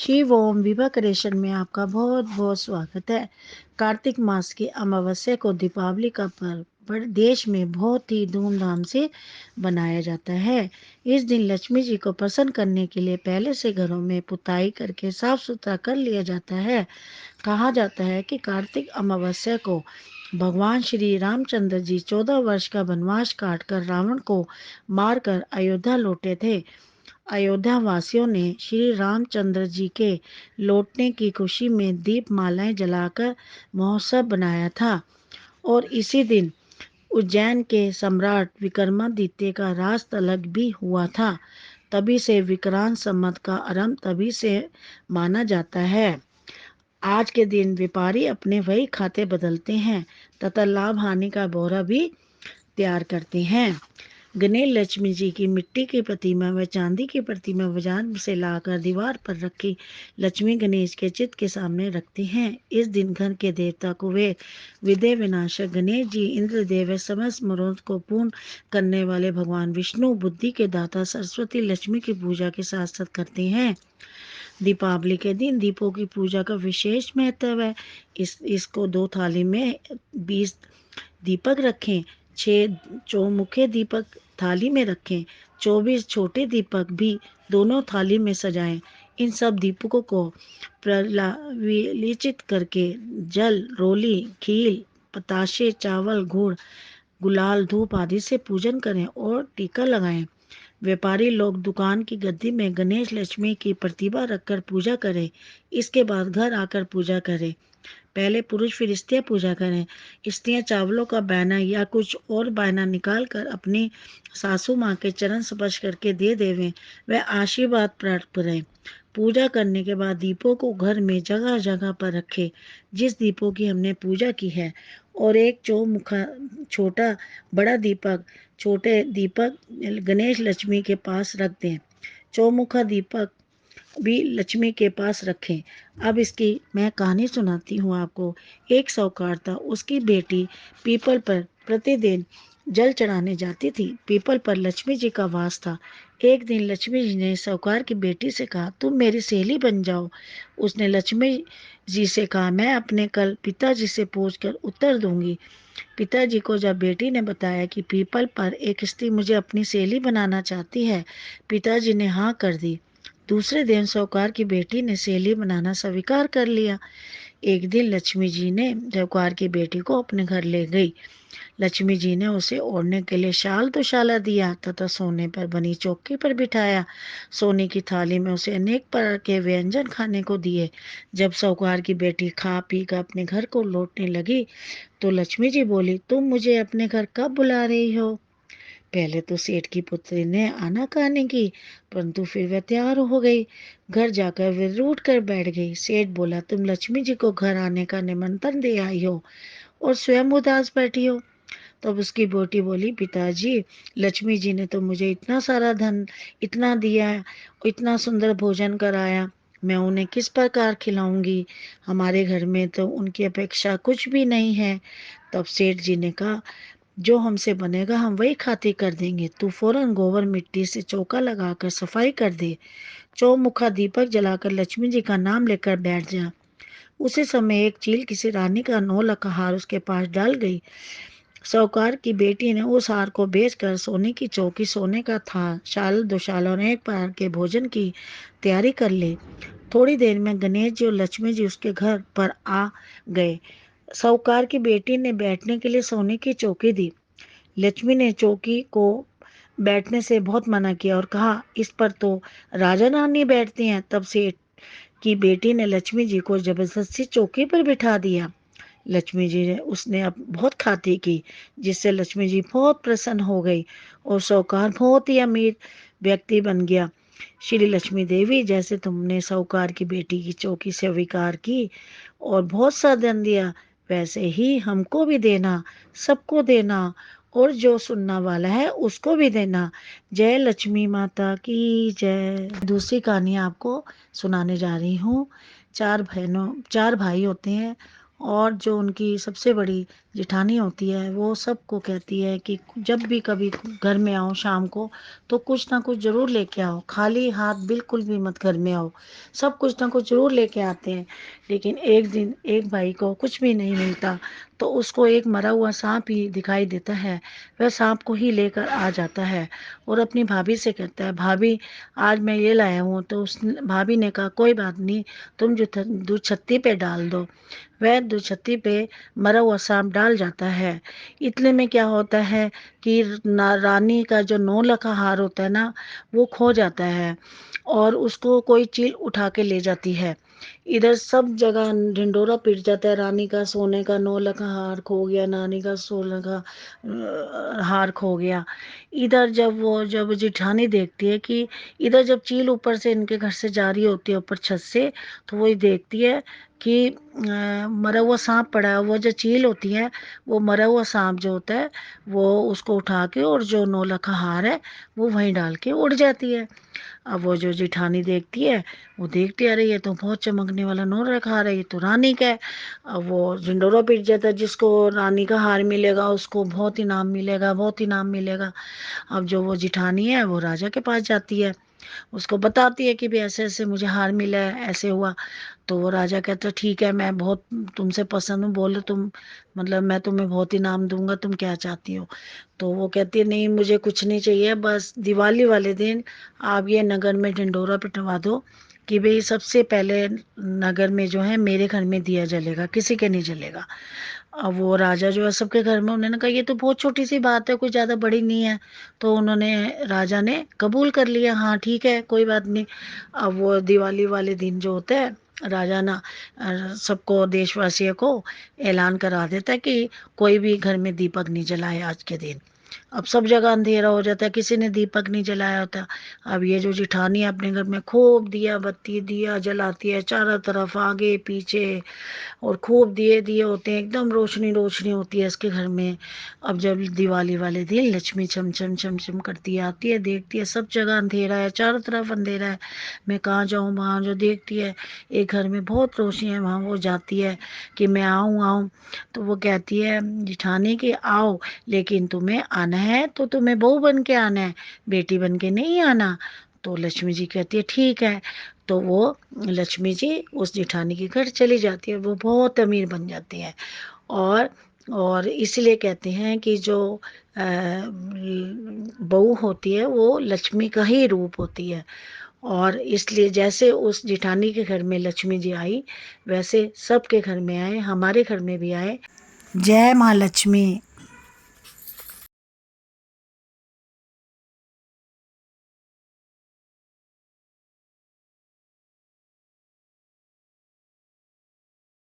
शिव ओम Vibha creation में आपका बहुत बहुत स्वागत है। कार्तिक मास की अमावस्या को दीपावली का पर्व पर देश में बहुत ही धूमधाम से बनाया जाता है। इस दिन लक्ष्मी जी को प्रसन्न करने के लिए पहले से घरों में पुताई करके साफ सुथरा कर लिया जाता है। कहा जाता है कि कार्तिक अमावस्या को भगवान श्री रामचंद्र जी 14 वर्ष का वनवास काटकर रावण को मारकर अयोध्या लौटे थे। अयोध्या वासियों ने श्री रामचंद्र जी के लौटने की खुशी में दीप मालाएं जलाकर महोत्सव बनाया था और इसी दिन उज्जैन के सम्राट विक्रमादित्य का राज तलक भी हुआ था। तभी से विक्रांत संवत का आरंभ तभी से माना जाता है। आज के दिन व्यापारी अपने वही खाते बदलते हैं तथा लाभ हानि का ब्यौरा भी तैयार करते हैं। गणेश लक्ष्मी जी की मिट्टी की प्रतिमा व चांदी की प्रतिमा बाजार से लाकर दीवार पर रखी लक्ष्मी गणेश के चित्र के सामने रखते हैं। इस दिन घर के देवता कुबेर, विद्या विनाशक गणेश जी, इंद्रदेव व समस्त मनोरथ को पूर्ण करने वाले भगवान विष्णु, बुद्धि के दाता सरस्वती लक्ष्मी की पूजा के साथ साथ करते हैं। दीपावली के दिन दीपों की पूजा का विशेष महत्व है। इसको 2 थाली में 20 दीपक रखें, 6 चौमुखे दीपक थाली में रखें, 24 छोटे दीपक भी दोनों थाली में सजाएं। इन सब दीपकों को प्रज्वलित करके जल, रोली, खील, बताशे, चावल, गुड़, गुलाल, धूप आदि से पूजन करें और टीका लगाएं। व्यापारी लोग दुकान की गद्दी में गणेश लक्ष्मी की प्रतिमा रखकर पूजा करें। इसके बाद घर आकर पूजा करें। पहले पुरुष फिर स्त्रियां पूजा करें। स्त्रियां चावलों का बैना या कुछ और बैना निकाल कर अपनी सासू माँ के चरण स्पर्श करके दे देवें व आशीर्वाद प्राप्त करें। पूजा करने के बाद दीपों को घर में जगह जगह पर रखें जिस दीपों की हमने पूजा की है और एक चौमुखा छोटा बड़ा दीपक छोटे दीपक गणेश लक्ष्मी के पास रख दें। चौमुखा दीपक भी लक्ष्मी के पास रखें। अब इसकी मैं कहानी सुनाती हूँ आपको। एक साहूकार था, उसकी बेटी पीपल पर प्रतिदिन जल चढ़ाने जाती थी। पीपल पर लक्ष्मी जी का वास था। एक दिन लक्ष्मी जी ने साहूकार की बेटी से कहा, तुम मेरी सहेली बन जाओ। उसने लक्ष्मी जी से कहा, मैं अपने कल पिताजी से पूछकर उत्तर दूंगी। पिताजी को जब बेटी ने बताया कि पीपल पर एक स्त्री मुझे अपनी सहेली बनाना चाहती है, पिताजी ने हाँ कर दी। दूसरे दिन साहूकार की बेटी ने सहेली बनाना स्वीकार कर लिया। एक दिन लक्ष्मी जी ने साहूकार की बेटी को अपने घर ले गई। लक्ष्मी जी ने उसे ओढ़ने के लिए शाल दुशाला दिया तथा सोने पर बनी चौकी पर बिठाया। सोने की थाली में उसे अनेक प्रकार के व्यंजन खाने को दिए। जब साहूकार की बेटी खा पी कर अपने घर को लौटने लगी तो लक्ष्मी जी बोली, तुम मुझे अपने घर कब बुला रही हो? पहले तो सेठ की पुत्री ने आनाकानी की, परंतु फिर वह तैयार हो गई। घर जाकर वे रूठ कर बैठ गई। सेठ बोला, तुम लक्ष्मी जी को घर आने का निमंत्रण दे आई हो और स्वयं उदास बैठी हो। तब उसकी बेटी बोली, पिताजी, लक्ष्मी जी ने तो मुझे इतना सारा धन इतना दिया है, इतना सुंदर भोजन कराया, मैं उन्हें किस प्रकार खिलाऊंगी? हमारे घर में तो उनकी अपेक्षा कुछ भी नहीं है। तब सेठ जी ने कहा, जो हमसे बनेगा हम वही खातिर कर देंगे। तू फौरन गोबर मिट्टी से चौका लगाकर सफाई कर दे। चौमुखा दीपक जलाकर लक्ष्मी जी का नाम लेकर बैठ जा। उसी समय एक चील किसी रानी का 9 लाख हार उसके पास डाल गई। साहूकार की बेटी ने उस हार को बेचकर सोने की चौकी, सोने का थाल, शाल दुशाल और एक प्रकार के भोजन की तैयारी कर ली। थोड़ी देर में गणेश जी और लक्ष्मी जी उसके घर पर आ गए। साहूकार की बेटी ने बैठने के लिए सोने की चौकी दी। लक्ष्मी ने चौकी को बैठने से बहुत मना किया और कहा, इस पर तो राजा रानी बैठती हैं। तब सेठ की बेटी ने लक्ष्मी जी को जबरदस्ती चौकी पर बिठा दिया। लक्ष्मी जी ने उसने अब बहुत खातिर की, जिससे लक्ष्मी जी बहुत प्रसन्न हो गई और साहूकार बहुत ही अमीर व्यक्ति बन गया। श्री लक्ष्मी देवी, जैसे तुमने साहूकार की बेटी की चौकी स्वीकार की और बहुत सा धन दिया, वैसे ही हमको भी देना, सबको देना और जो सुनने वाला है उसको भी देना। जय लक्ष्मी माता की जय। दूसरी कहानी आपको सुनाने जा रही हूँ। 4 भाई होते हैं और जो उनकी सबसे बड़ी जिठानी होती है वो सबको कहती है कि जब भी कभी घर में आओ शाम को तो कुछ ना कुछ जरूर लेके आओ, खाली हाथ बिल्कुल भी मत घर में आओ। सब कुछ ना कुछ जरूर लेके आते हैं। लेकिन एक दिन एक भाई को कुछ भी नहीं मिलता तो उसको एक मरा हुआ सांप ही दिखाई देता है। वह सांप को ही लेकर आ जाता है और अपनी भाभी से कहता है, भाभी आज मैं ये लाया हूँ। तो उस भाभी ने कहा, कोई बात नहीं, तुम जो दूध छत्ती पे डाल दो। वह दुछत्ती पे मरा हुआ सांप डाल जाता है। इतने में क्या होता है कि रानी का जो 9 लखा हार होता है ना, वो खो जाता है और उसको कोई चील उठा के ले जाती है। इधर सब जगह ढिंडोरा पीट जाता है, रानी का सोने का 9 लखा हार खो गया, नानी का 16 का हार खो गया। इधर जब जिठानी देखती है कि इधर जब चील ऊपर से इनके घर से जा रही होती है ऊपर छत से, तो वही देखती है कि मरा हुआ सांप पड़ा है। वो जो चील होती है वो मरा हुआ सांप जो होता है वो उसको उठा के और जो 9 लखा हार है वो वहीं डाल के उड़ जाती है। अब वो जो जिठानी देखती है, वो देखती है, अरे ये तो बहुत चमकने वाला 9 लखा हार है, ये तो रानी का है। अब वो झंडोरा पीट जाता है, जिसको रानी का हार मिलेगा उसको बहुत इनाम मिलेगा, बहुत इनाम मिलेगा। अब जो वो जिठानी है वो राजा के पास जाती है, उसको बताती है कि भी ऐसे ऐसे मुझे हार मिला है, ऐसे हुआ। तो वो राजा कहता है, ठीक है, मैं बहुत तुमसे पसंद हूँ, बोलो तुम, मतलब मैं तुम्हें बहुत इनाम दूंगा, तुम क्या चाहती हो। तो वो कहती है, नहीं मुझे कुछ नहीं चाहिए, बस दिवाली वाले दिन आप ये नगर में ढिंडोरा पिटवा दो कि भाई सबसे पहले नगर में जो है मेरे घर में दिया जलेगा, किसी के नहीं जलेगा। अब वो राजा जो है सबके घर में, उन्होंने कहा ये तो बहुत छोटी सी बात है, कोई ज्यादा बड़ी नहीं है। तो उन्होंने राजा ने कबूल कर लिया, हाँ ठीक है कोई बात नहीं। अब वो दिवाली वाले दिन जो होता है, राजा ना सबको देशवासियों को ऐलान करा देता है कि कोई भी घर में दीपक नहीं जलाए आज के दिन। अब सब जगह अंधेरा हो जाता है, किसी ने दीपक नहीं जलाया होता। अब ये जो जिठानी अपने घर में खूब दिया बत्ती दिया जलाती है, चारों तरफ आगे पीछे, और खूब दिए दिए होते हैं, एकदम रोशनी रोशनी होती है इसके घर में। अब जब दिवाली वाले दिन लक्ष्मी चम चम चम चम करती आती है, देखती है सब जगह अंधेरा है, चारों तरफ अंधेरा है, मैं कहाँ जाऊँ वहाँ। जो देखती है एक घर में बहुत रोशनी है, वहाँ वो जाती है कि मैं आऊँ आऊँ। तो वो कहती है जिठानी कि आओ, लेकिन तुम्हें आना है तो तुम्हें बहू बन के आना है, बेटी बन के नहीं आना। तो लक्ष्मी जी कहती है ठीक है। तो वो लक्ष्मी जी उस जिठानी के घर चली जाती है, वो बहुत अमीर बन जाती है। और और इसलिए कहते हैं कि जो बहू होती है वो लक्ष्मी का ही रूप होती है। और इसलिए जैसे उस जिठानी के घर में लक्ष्मी जी आई, वैसे सबके घर में आए, हमारे घर में भी आए। जय माँ लक्ष्मी।